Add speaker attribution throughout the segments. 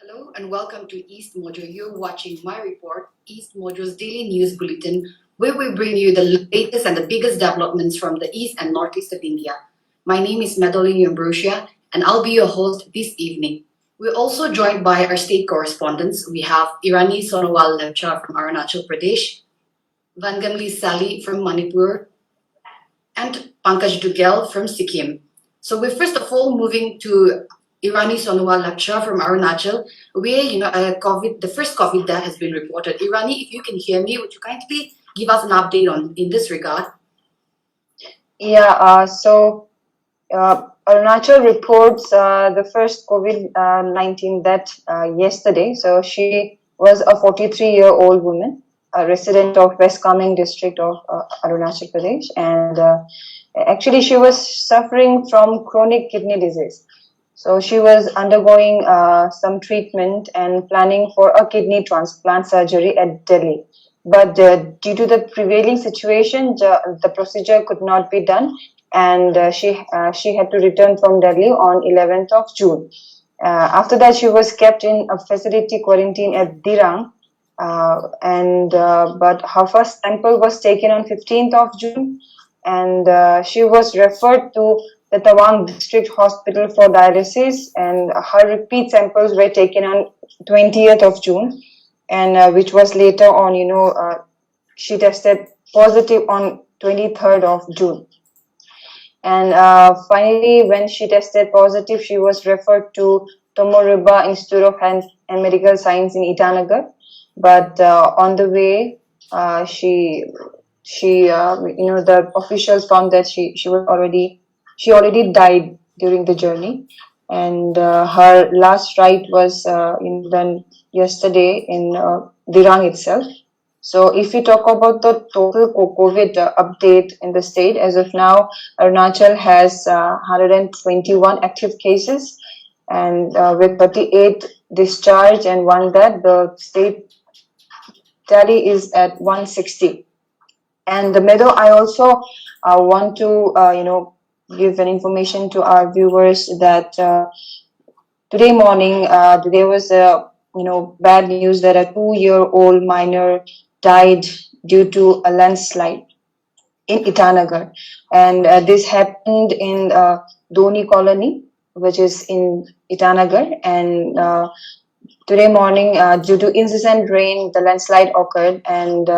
Speaker 1: Hello and welcome to EastMojo. You're watching my report, EastMojo's daily news bulletin, where we bring you the latest and the biggest developments from the east and northeast of India. My name is Madeline Ambrosia, and I'll be your host this evening. We're also joined by our state correspondents. We have Irani Sonowal Lepcha from Arunachal Pradesh, Vangamli Sally from Manipur, and Pankaj Dugel from Sikkim. So we're first of all moving to Irani Sonowal Lepcha from Arunachal, where the first COVID death has been reported. Irani, if you can hear me, would you kindly give us an update on in this regard?
Speaker 2: Arunachal reports the first COVID-19 death yesterday. So she was a 43-year-old woman, a resident of West Kameng district of Arunachal Pradesh, and actually she was suffering from chronic kidney disease. So she was undergoing some treatment and planning for a kidney transplant surgery at Delhi. But due to the prevailing situation, the procedure could not be done, and she had to return from Delhi on 11th of June. After that, she was kept in a facility quarantine at Dirang, but her first sample was taken on 15th of June, and she was referred to the Tawang District Hospital for dialysis, and her repeat samples were taken on 20th of June, and which was later on, she tested positive on 23rd of June. And finally, when she tested positive, she was referred to Tomoriba Institute of Health and Medical Science in Itanagar. But on the way, the officials found that she already died during the journey, and her last ride was done yesterday in Dirang itself. So if we talk about the total COVID update in the state, as of now, Arunachal has 121 active cases, and with 38 discharged and one death, the state tally is at 160. And the Meadow, I also want to give an information to our viewers that today morning there was bad news that a 2-year-old minor died due to a landslide in Itanagar, and this happened in Doni colony, which is in Itanagar, and today morning due to incessant rain the landslide occurred, and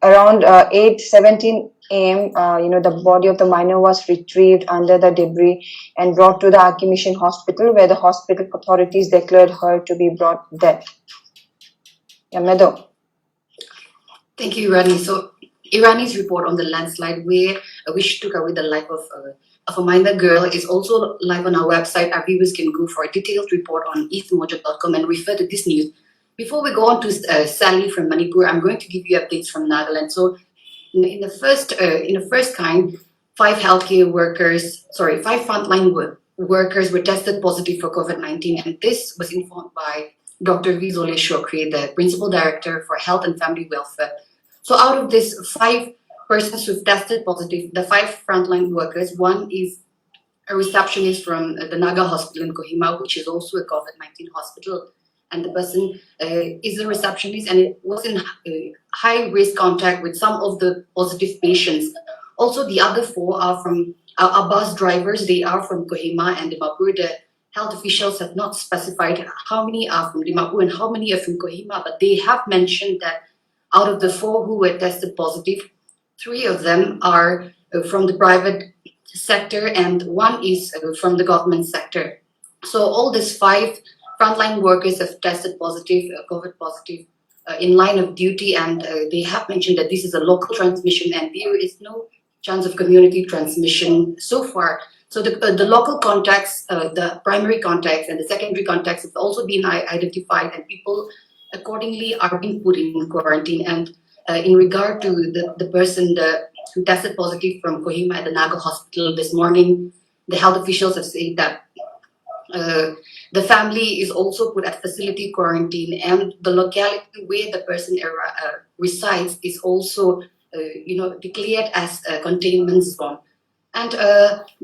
Speaker 2: around 8:17 a.m. The body of the minor was retrieved under the debris and brought to the RK Mission Hospital, where the hospital authorities declared her to be brought dead. Meadow.
Speaker 1: Thank you, Irani. So Irani's report on the landslide, which took away the life of a minor girl, is also live on our website. Our viewers can go for a detailed report on eastmojo.com and refer to this news. Before we go on to Sally from Manipur, I'm going to give you updates from Nagaland. So in the first kind, 5 frontline workers were tested positive for COVID-19, and this was informed by Dr. Vizole Shokri, the Principal Director for Health and Family Welfare. So out of these 5 persons who've tested positive, the 5 frontline workers, one is a receptionist from the Naga Hospital in Kohima, which is also a COVID-19 hospital, and the person is a receptionist, and it was in high-risk contact with some of the positive patients. Also, the other 4 are bus drivers. They are from Kohima and Dimapur. The health officials have not specified how many are from Dimapur and how many are from Kohima, but they have mentioned that out of the 4 who were tested positive, 3 of them are from the private sector and 1 is from the government sector. So all these 5 frontline workers have tested positive, COVID positive, in line of duty, and they have mentioned that this is a local transmission and there is no chance of community transmission so far. So the local contacts, the primary contacts and the secondary contacts have also been identified, and people accordingly are being put in quarantine. And in regard to the person who tested positive from Kohima at the Naga Hospital this morning, the health officials have said that the family is also put at facility quarantine, and the locality where the person resides is also declared as a containment zone. And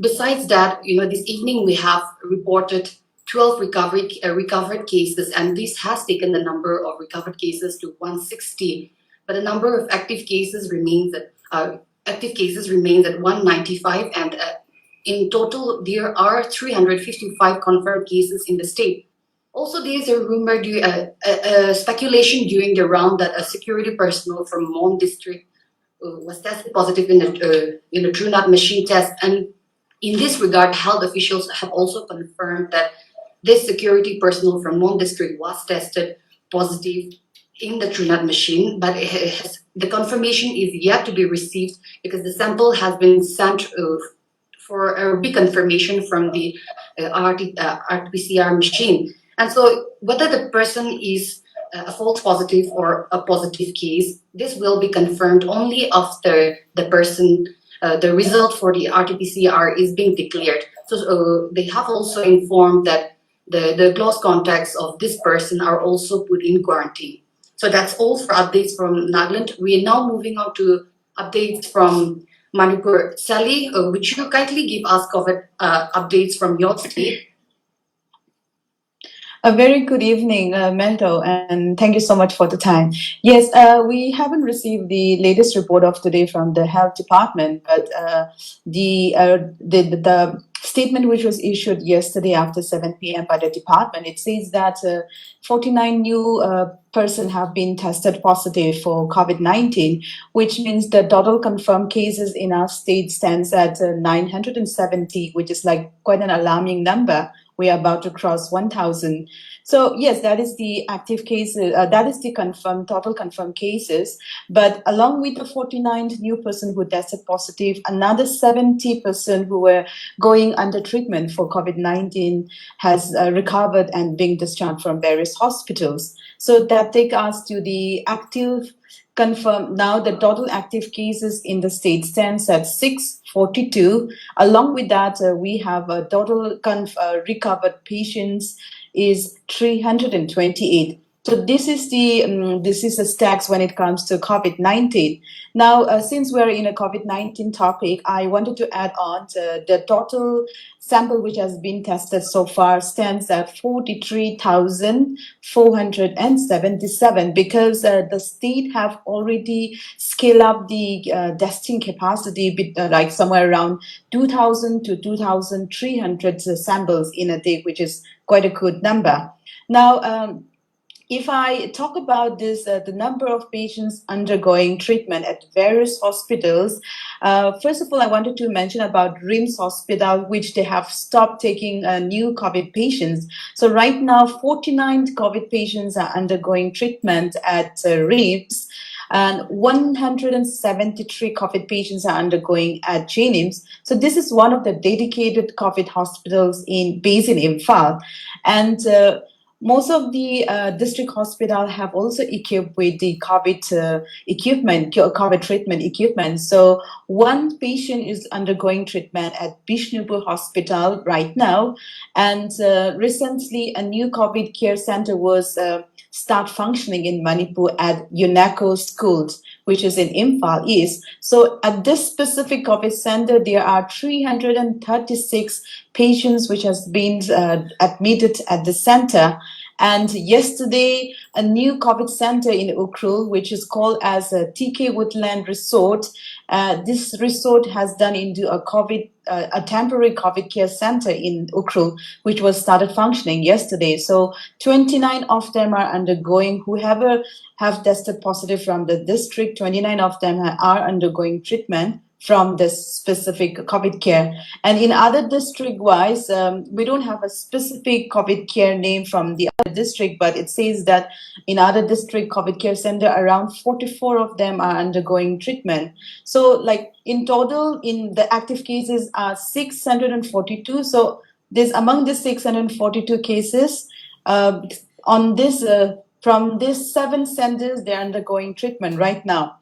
Speaker 1: besides that, this evening we have reported 12 recovered cases, and this has taken the number of recovered cases to 160. But the number of active cases remains at 195, and in total there are 355 confirmed cases in the state. Also, there is a rumor, speculation during the round that a security personnel from Mon district was tested positive in the TrueNut machine test, and in this regard, health officials have also confirmed that this security personnel from Mon district was tested positive in the TrueNut machine, but the confirmation is yet to be received because the sample has been sent for a reconfirmation from the RT-PCR machine. And so whether the person is a false positive or a positive case, this will be confirmed only after the result for the RT-PCR is being declared. So they have also informed that the close contacts of this person are also put in quarantine. So that's all for updates from Nagaland. We are now moving on to updates from Manipur. Sally, would you kindly give us COVID updates from your state?
Speaker 3: A very good evening, Mento, and thank you so much for the time. Yes, we haven't received the latest report of today from the health department, but the statement which was issued yesterday after 7 p.m. by the department, it says that 49 new persons have been tested positive for COVID-19, which means the total confirmed cases in our state stands at 970, which is like quite an alarming number. We are about to cross 1,000. So yes, that is the active cases. That is the total confirmed cases. But along with the 49 new person who tested positive, another 70% who were going under treatment for COVID-19 has recovered and being discharged from various hospitals. So that takes us to the active confirmed. Now the total active cases in the state stands at 642. Along with that, we have a total recovered patients is 328. So this is the stats when it comes to COVID-19. Now, since we're in a COVID-19 topic, I wanted to add on the total sample which has been tested so far stands at 43,477 because the state have already scaled up the testing capacity, like somewhere around 2,000 to 2,300 samples in a day, which is quite a good number. Now, if I talk about this, the number of patients undergoing treatment at various hospitals, first of all, I wanted to mention about RIMS Hospital, which they have stopped taking new COVID patients. So right now, 49 COVID patients are undergoing treatment at RIMS, and 173 COVID patients are undergoing at JNIMS. So this is one of the dedicated COVID hospitals based in Imphal. And most of the district hospitals have also equipped with the COVID equipment, COVID treatment equipment. So one patient is undergoing treatment at Bishnupur Hospital right now. And recently, a new COVID care center was start functioning in Manipur at UNESCO Schools, which is in Imphal East. So at this specific COVID center, there are 336 patients which has been admitted at the center. And yesterday, a new COVID center in Ukhrul, which is called as a TK Woodland Resort. This resort has done into a temporary COVID care center in Ukhrul, which was started functioning yesterday. So 29 of them are undergoing, whoever have tested positive from the district, 29 of them are undergoing treatment from this specific COVID care. And in other district-wise, we don't have a specific COVID care name from the other district, but it says that in other district COVID care center, around 44 of them are undergoing treatment. So like in total, in the active cases are 642. So this among the 642 cases, from these 7 centers, they're undergoing treatment right now.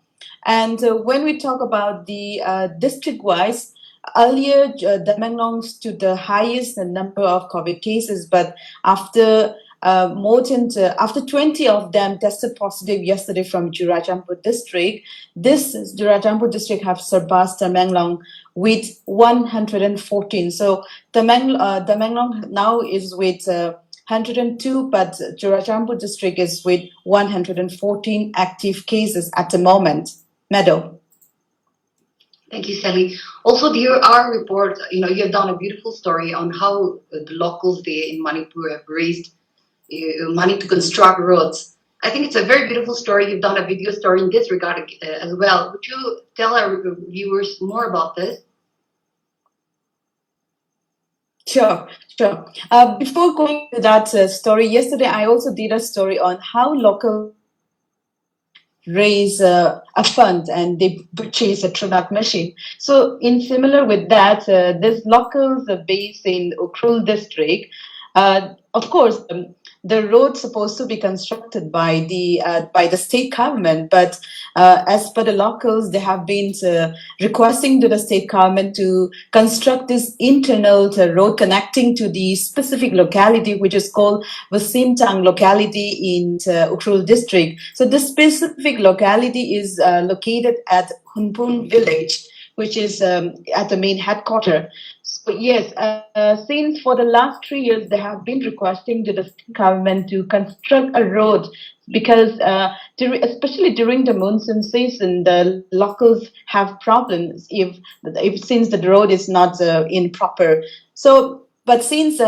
Speaker 3: And when we talk about the district-wise, earlier Tamenglong stood the highest number of COVID cases, but after after 20 of them tested positive yesterday from Jurajampu district. This Jurajampu district have surpassed Tamenglong with 114. So Tamenglong now is with 102, but Jurajampu district is with 114 active cases at the moment. Meadow.
Speaker 1: Thank you, Sally. Also, dear, our report, you have done a beautiful story on how the locals there in Manipur have raised money to construct roads. I think it's a very beautiful story. You've done a video story in this regard as well. Would you tell our viewers more about this?
Speaker 3: Sure. Before going to that story, yesterday I also did a story on how local raise a fund and they purchase a Trinak machine. So in similar with that, this locals based in Ukhrul district, of course, the road's supposed to be constructed by the state government, but as per the locals, they have been requesting to the state government to construct this internal road connecting to the specific locality, which is called Vasimtang locality in Ukhrul district. So this specific locality is located at Hunpun village, which is at the main headquarters. So yes, since for the last 3 years, they have been requesting to the government to construct a road because especially during the monsoon season, the locals have problems if since the road is not in proper. So, but since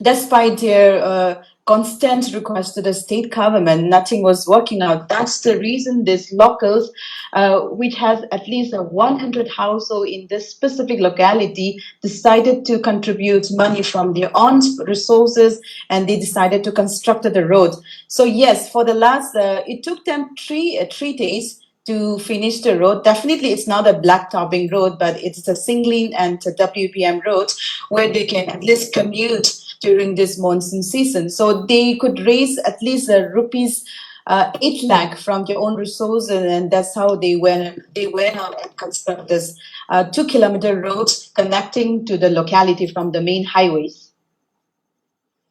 Speaker 3: despite their constant request to the state government, nothing was working out. That's the reason these locals, which has at least 100 households in this specific locality, decided to contribute money from their own resources, and they decided to construct the road. So yes, for the last, it took them three days to finish the road. Definitely, it's not a black topping road, but it's a singling and a WPM road where they can at least commute during this monsoon season. So they could raise at least rupees 8 lakh from their own resources, and that's how they went out and construct this 2-kilometer road connecting to the locality from the main highways.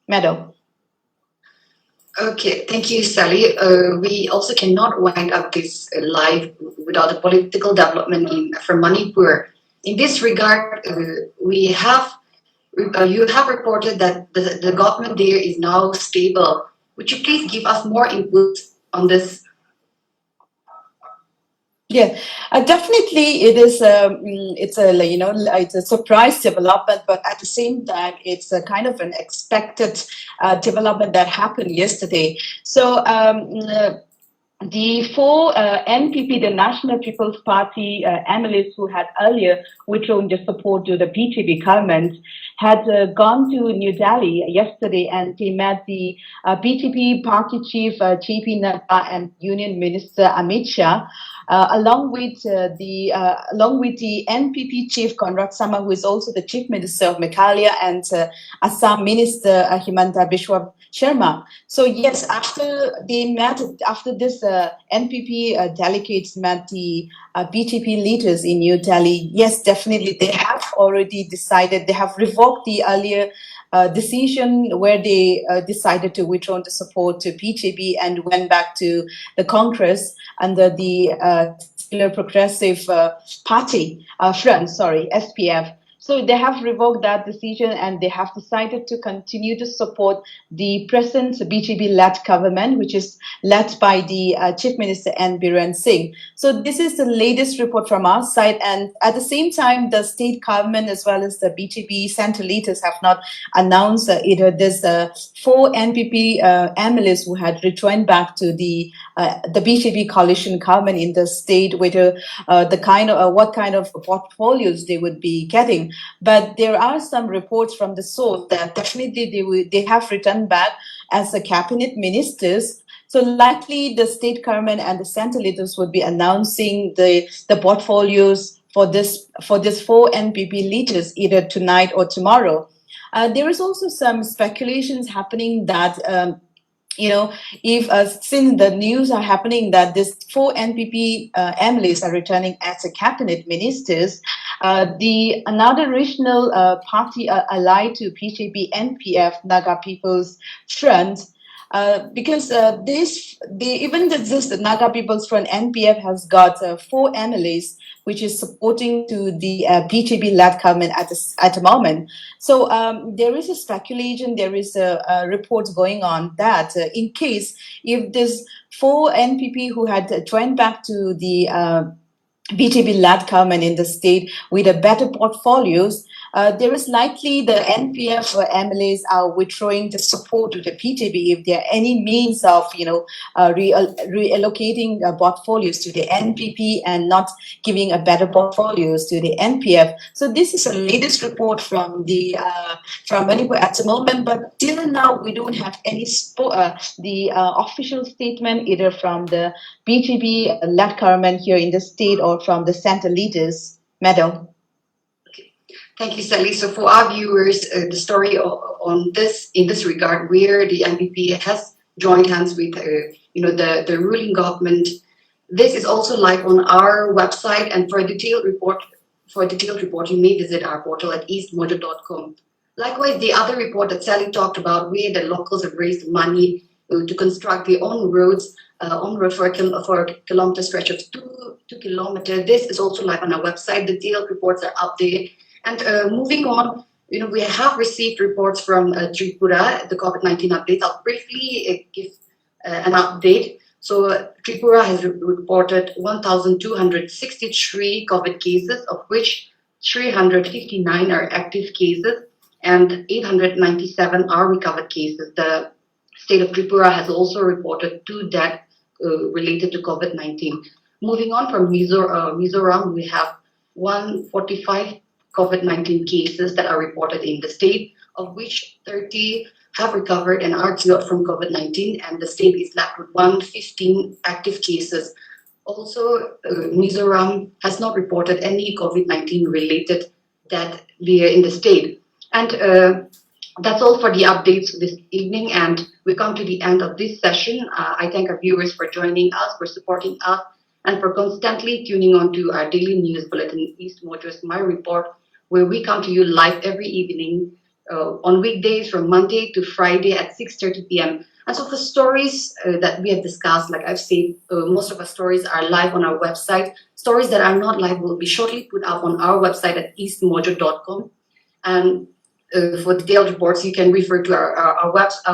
Speaker 3: Meadow.
Speaker 1: Okay, thank you, Sally. We also cannot wind up this live without a political development from Manipur. In this regard, you have reported that the government there is now stable. Would you please give us more input on this?
Speaker 3: Yeah, definitely it is. It's a surprise development, but at the same time, it's a kind of an expected development that happened yesterday. So the four NPP, the National People's Party MLAs who had earlier withdrawn their support to the BJP government, had gone to New Delhi yesterday, and they met the BJP party chief JP Nadda and Union Minister Amit Shah. Along with the NPP chief Conrad Sama, who is also the chief minister of Meghalaya, and Assam minister Himanta Biswa Sharma. So yes, after this NPP delegates met the BJP leaders in New Delhi, yes, definitely they have already decided, they have revoked the earlier decision where they decided to withdraw the support to BJP and went back to the Congress under the Secular Progressive Party Front, SPF. So they have revoked that decision and they have decided to continue to support the present BJP-led government, which is led by the Chief Minister N. Biren Singh. So this is the latest report from our side. And at the same time, the state government as well as the BJP central leaders have not announced either this 4 NPP MLAs who had returned back to the BJP coalition government in the state, whether what kind of portfolios they would be getting. But there are some reports from the source that definitely they have returned back as the cabinet ministers. So likely the state government and the central leaders would be announcing the portfolios for this 4 NPP leaders either tonight or tomorrow. There is also some speculations happening that you know, if since the news are happening that this four NPP MLAs are returning as a cabinet ministers, the another regional party allied to PJP NPF Naga People's Front. Because the Naga People's Front NPF has got four MLAs, which is supporting to the BJP-led government at the moment. So there is a speculation, there is a reports going on that in case if this four NPP who had joined back to the BJP-led government in the state with a better portfolios, there is likely the NPF MLAs are withdrawing the support to the BJP if there are any means of, reallocating portfolios to the NPP and not giving a better portfolios to the NPF. So this is the latest report from the from Manipur at the moment, but till now we don't have any official statement either from the BJP-led government here in the state or from the center leaders. Madam.
Speaker 1: Thank you, Sally. So for our viewers, the story on this, in this regard, where the NPP has joined hands with, the ruling government, this is also live on our website. And for a detailed report, you may visit our portal at eastmojo.com. Likewise, the other report that Sally talked about, where the locals have raised money to construct their own roads, for a kilometer stretch of 2 kilometers. This is also live on our website. The detailed reports are up there. And moving on, we have received reports from Tripura, the COVID-19 updates. I'll briefly give an update. So Tripura has reported 1,263 COVID cases, of which 359 are active cases and 897 are recovered cases. The state of Tripura has also reported 2 deaths related to COVID-19. Moving on from Mizoram, we have 145 COVID-19 cases that are reported in the state, of which 30 have recovered and are cured from COVID-19, and the state is left with 115 active cases. Also, Mizoram has not reported any COVID-19 related death there in the state. And that's all for the updates this evening, and we come to the end of this session. I thank our viewers for joining us, for supporting us, and for constantly tuning on to our daily news bulletin, EastMojo's My Report, where we come to you live every evening on weekdays from Monday to Friday at 6:30 p.m. And so for stories that we have discussed, like I've said, most of our stories are live on our website. Stories that are not live will be shortly put up on our website at eastmojo.com. And for detailed reports, you can refer to our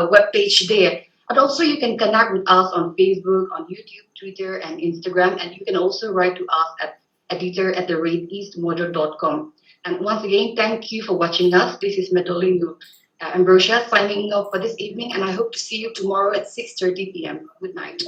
Speaker 1: web page there. And also you can connect with us on Facebook, on YouTube, Twitter, and Instagram. And you can also write to us at editor@eastmojo.com. And once again, thank you for watching us. This is Medolinu Ambrosia signing off for this evening, and I hope to see you tomorrow at 6:30 p.m. Good night.